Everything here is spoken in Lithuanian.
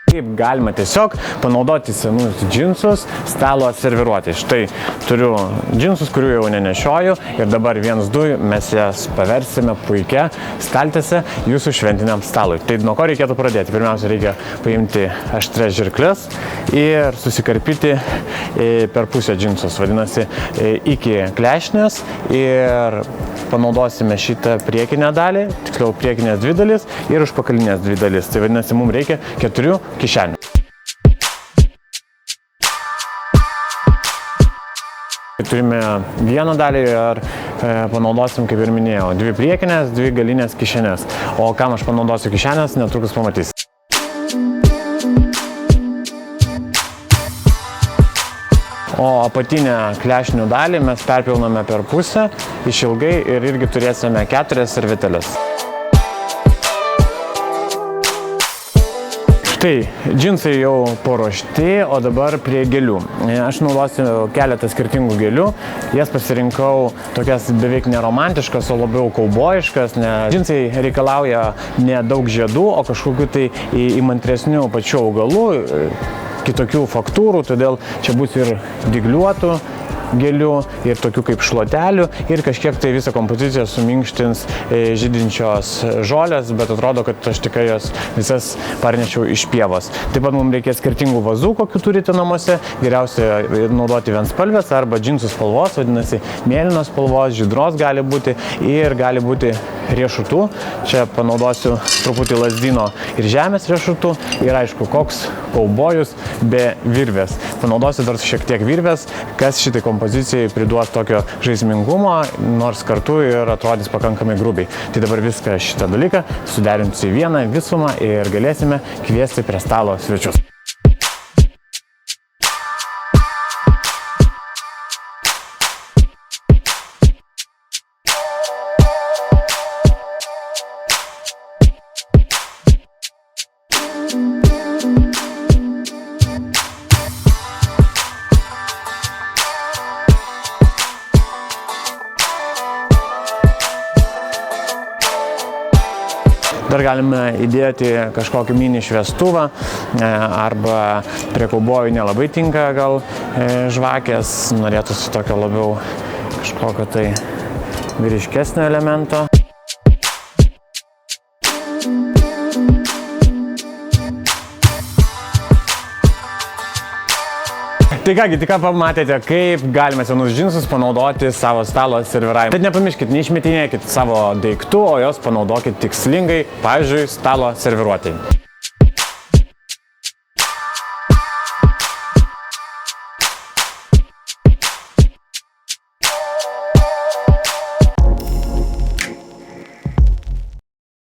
Kaip galima tiesiog panaudoti senus džinsus stalo serviruotei. Štai turiu džinsus, kurių jau nenešioju ir dabar 1-2 mes jas paversime puikia staltiese jūsų šventiniam stalui. Tai nuo ko reikėtų pradėti? Pirmiausia, reikia paimti aštrias žirkles ir susikarpyti per pusę džinsus, vadinasi, iki klešnės ir panaudosime šitą priekinę dalį, tiksliau priekinės 2 dalis ir užpakalinės 2 dalis. Tai vadinasi, mums reikia 4 kišenių. Turime vieną dalį ir panaudosim, kaip ir minėjau, 2 priekinės, 2 galinės kišenės. O kam aš panaudosiu kišenės, netrukus pamatysiu. O apatinę klešnių dalį mes perpilname per pusę, išilgai ir irgi turėsime 4 servetėles. Štai, džinsai jau paruošti, o dabar prie gėlių. Aš naudosiu keletą skirtingų gėlių. Jas pasirinkau tokias beveik neromantiškas, o labiau kaubojiškas, nes džinsai reikalauja ne daug žiedų, o kažkokių tai įmantresnių pačių augalų, kitokių faktūrų, todėl čia bus ir dygliuotų gėlių ir tokių kaip šluotelių ir kažkiek tai visą kompoziciją suminkštins žydinčios žolės, bet atrodo, kad aš tikrai jas visas parnešiau iš pievos. Taip pat mums reikės skirtingų vazų, kokių turite namuose. Geriausia naudoti vienspalvės arba džinsų spalvos, vadinasi, mėlynos spalvos, žydros gali būti ir gali būti riešutų. Čia panaudosiu truputį lazdyno ir žemės riešutų ir aišku, koks kaubojus be virvės. Panaudosiu dar šiek tiek virvės, kas šitai kompozicijai priduos tokio žaismingumo, nors kartu ir atrodys pakankamai grubiai. Tai dabar viską šitą dalyką suderinsiu į vieną visumą ir galėsime kviesti prie stalo svečius. Dar galime įdėti kažkokį mini šviestuvą arba prie kaubojų nelabai tinka gal žvakės, norėtųsi tokio labiau kažkokio tai vyriškesnio elemento. Tai kągi, tik ką pamatėte, kaip galime senus džinsus panaudoti savo stalo serviravimui. Bet nepamirškit, neišmetinėkit savo daiktų, o jos panaudokit tikslingai, pavyzdžiui, stalo serviruotei.